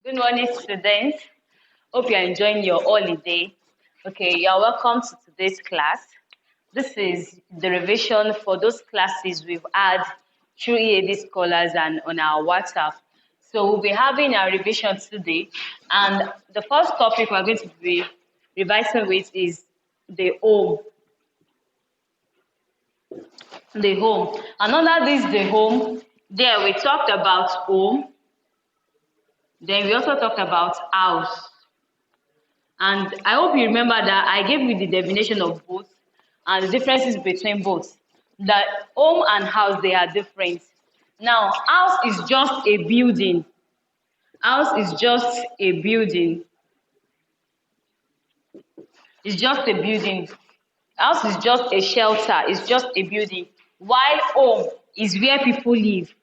Good morning, students. Hope you are enjoying your holiday. Okay, you are welcome to today's class. This is the revision for those classes we've had through EAD Scholars and on our WhatsApp. So we'll be having our revision today, and the first topic we're going to be revising with is the home. The home. And under this, the home, there we talked about home. Then we also talked about house. And I hope you remember that I gave you the definition of both and the differences between both. That home and house, they are different. Now, house is just a building. House is just a building. It's just a building. House is just a shelter. It's just a building. While home is where people live.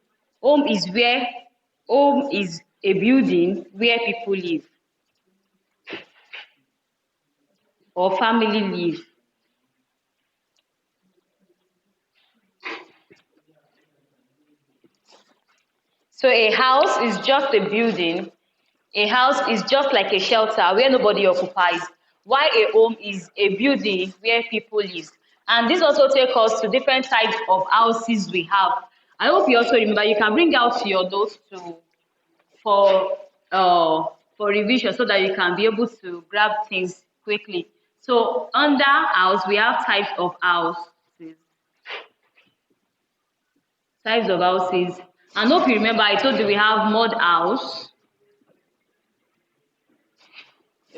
Home is a building where people live or family live. So a house is just a building. A house is just like a shelter where nobody occupies, while a home is a building where people live. And this also takes us to different types of houses we have. I hope you also remember. You can bring out your notes for revision so that you can be able to grab things quickly. So under house, we have types of houses. Types of houses. And hope you remember I told you we have mud house.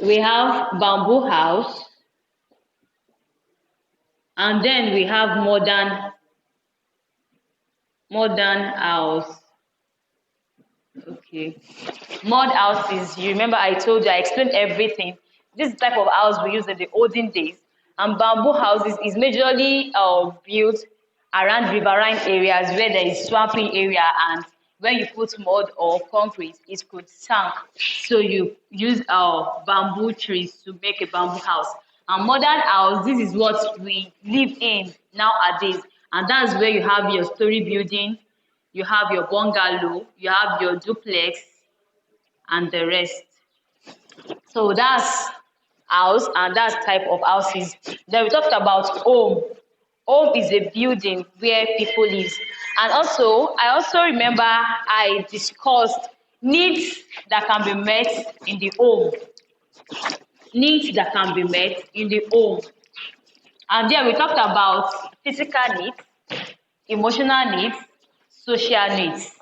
We have bamboo house, and then we have modern house. Okay, mud houses. You remember I told you, I explained everything. This type of house we used in the olden days, and bamboo houses is majorly built around riverine areas where there is swampy area, and when you put mud or concrete, it could sink. So you use bamboo trees to make a bamboo house. And modern house, this is what we live in nowadays, and that's where you have your story building, you have your bungalow, you have your duplex, and the rest. So that's house, and that's type of houses. Then we talked about home. Home is a building where people live. And also, I also remember I discussed needs that can be met in the home. Needs that can be met in the home. And then we talked about physical needs, emotional needs, social needs.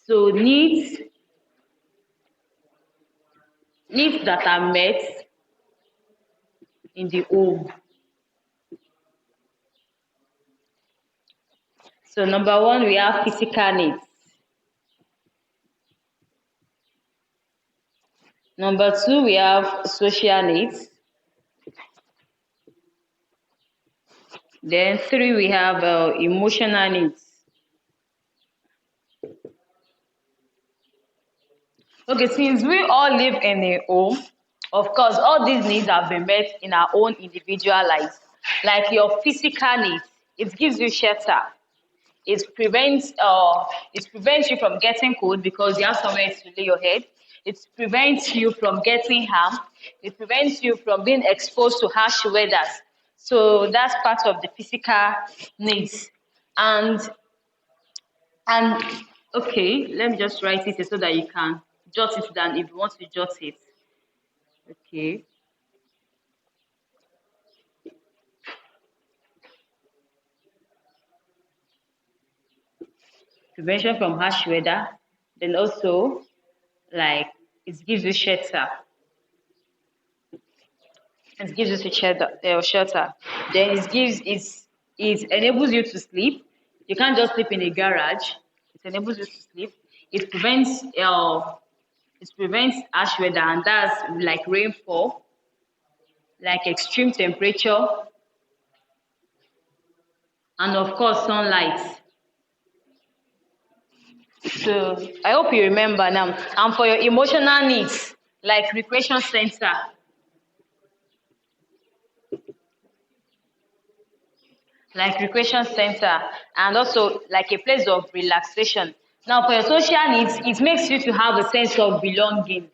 So needs that are met in the home. So number one, we have physical needs. Number two, we have social needs. Then three, we have emotional needs. Okay, since we all live in a home, of course, all these needs have been met in our own individual lives. Like your physical needs, it gives you shelter. It prevents you from getting cold because you have somewhere to lay your head. It prevents you from getting harm. It prevents you from being exposed to harsh weather. So that's part of the physical needs. And okay, let me just write it so that you can jot it down if you want to jot it. Okay. Prevention from harsh weather. Then also, like, it gives you shelter. It gives you shelter. Then it enables you to sleep. You can't just sleep in a garage. It enables you to sleep. It prevents harsh weather, and that's like rainfall, like extreme temperature, and of course sunlight. So I hope you remember now. And for your emotional needs, like recreation center. And also like a place of relaxation. Now for your social needs, it makes you to have a sense of belonging.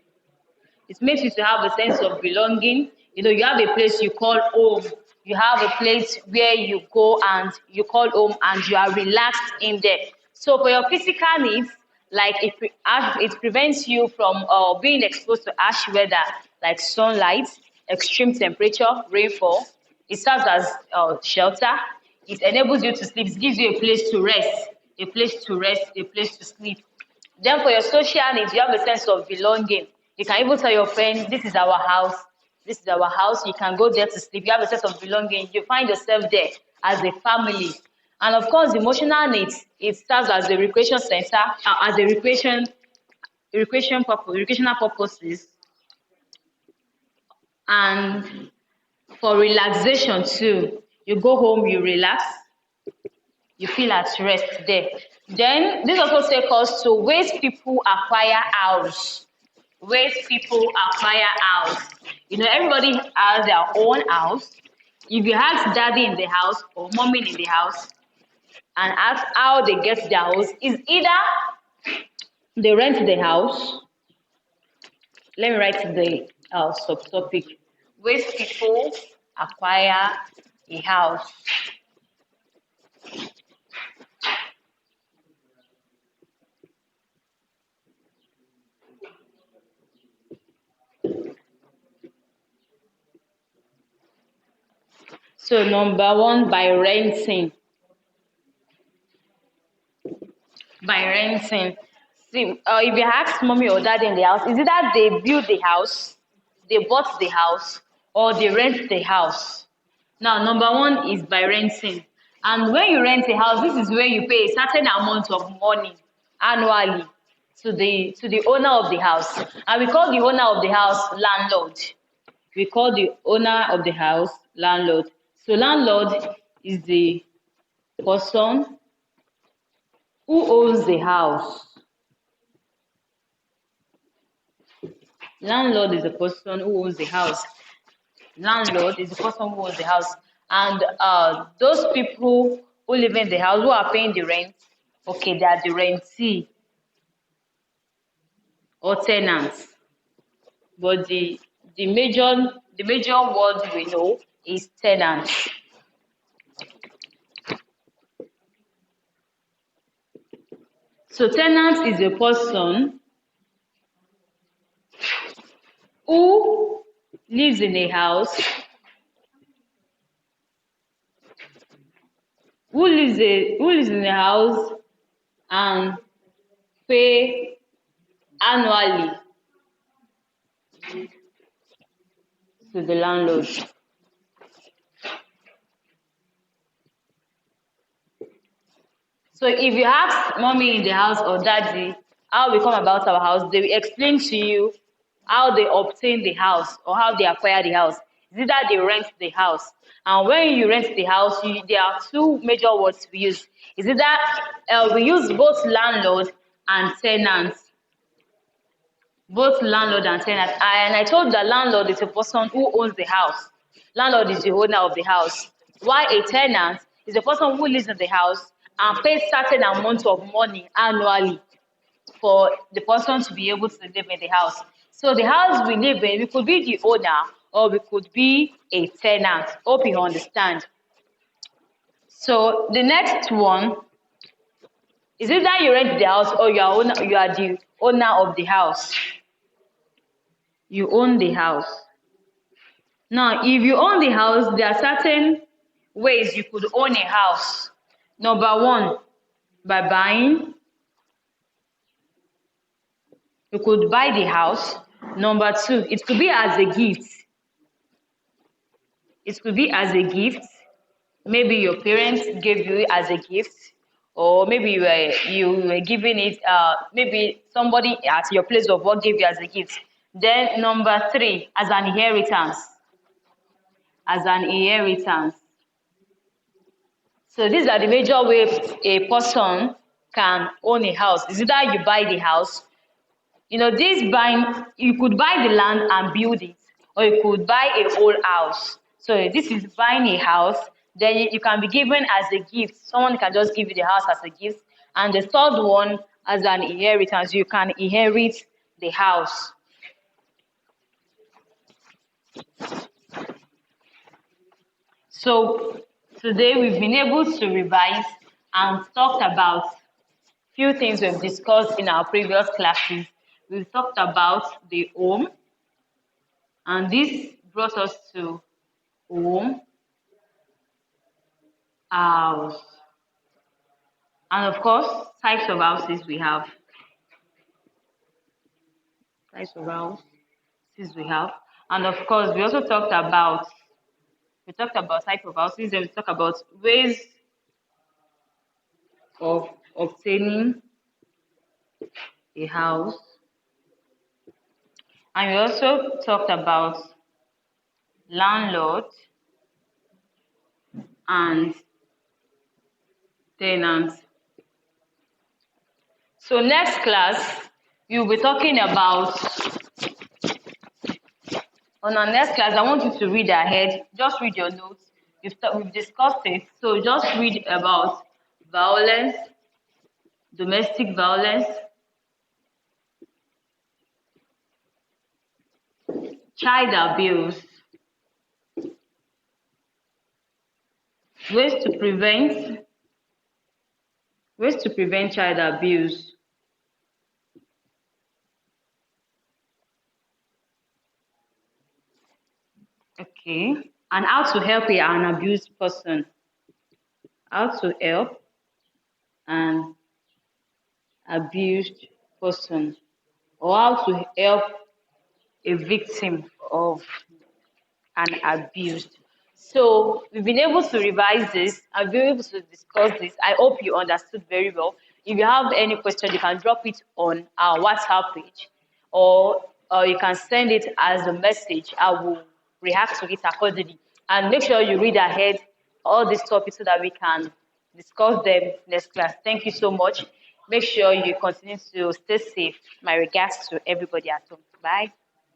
It makes you to have a sense of belonging. You have a place you call home. You have a place where you go and you call home and you are relaxed in there. So for your physical needs, like it prevents you from being exposed to harsh weather like sunlight, extreme temperature, rainfall. It serves as shelter. It enables you to sleep. It gives you a place to rest, a place to sleep. Then for your social needs, you have a sense of belonging. You can even tell your friends, this is our house. This is our house. You can go there to sleep. You have a sense of belonging. You find yourself there as a family. And of course, emotional needs, it serves as a recreation center, as a recreational purposes, and for relaxation too. You go home, you relax, you feel at rest there. Then this also takes us to ways people acquire house. Ways people acquire house. Everybody has their own house. If you ask daddy in the house or mommy in the house and ask how they get their house, is either they rent the house. Let me write the subtopic. Ways people acquire a house. So number one, by renting. By renting. See, if you ask mommy or daddy in the house, is it that they build the house, they bought the house, or they rent the house? Now, number one is by renting. And when you rent a house, this is where you pay a certain amount of money annually to the owner of the house. And we call the owner of the house landlord. We call the owner of the house landlord. So landlord is the person who owns the house. Landlord is the person who owns the house. Landlord is the person who owns the house. And those people who live in the house, who are paying the rent, okay, they are the rentee or tenants. But the major word we know is tenants. So tenant is a person who lives in a house, who lives in a house and pay annually to the landlord. So if you ask mommy in the house or daddy how we come about our house, they will explain to you how they obtain the house or how they acquire the house. Is it that they rent the house? And when you rent the house, there are two major words we use. Is it that we use both landlord and tenant? Both landlord and tenant. And I told the landlord is a person who owns the house. Landlord is the owner of the house. While a tenant is a person who lives in the house and pays certain amount of money annually for the person to be able to live in the house. So the house we live in, we could be the owner or we could be a tenant. Hope you understand. So the next one is it that you rent the house or you are the owner of the house. You own the house. Now, if you own the house, there are certain ways you could own a house. Number one, by buying. You could buy the house. Number two, it could be as a gift. It could be as a gift. Maybe your parents gave you as a gift, or maybe you were giving it. Maybe somebody at your place of work gave you as a gift. Then number three, as an inheritance. As an inheritance. So these are the major ways a person can own a house. Is either you buy the house, this buying, you could buy the land and build it, or you could buy a whole house. So this is buying a house, then you can be given as a gift. Someone can just give you the house as a gift. And the third one, as an inheritance, you can inherit the house. So today we've been able to revise and talked about few things we've discussed in our previous classes. We've talked about the home, and this brought us to home, house, and of course, types of houses we have. Types of houses we have, and of course, we talked about type of houses, and we talked about ways of obtaining a house, and we also talked about landlord and tenant. So next class, we'll be talking about, on our next class, I want you to read ahead, just read your notes. We've discussed it, so just read about violence, domestic violence, child abuse, ways to prevent, child abuse. Okay, and how to help an abused person. How to help an abused person, or how to help a victim of an abuse. So we've been able to revise this and be able to discuss this. I hope you understood very well. If you have any question, you can drop it on our WhatsApp page, or you can send it as a message. I will react to it accordingly. And make sure you read ahead all these topics so that we can discuss them next class. Thank you so much. Make sure you continue to stay safe. My regards to everybody at home. Bye.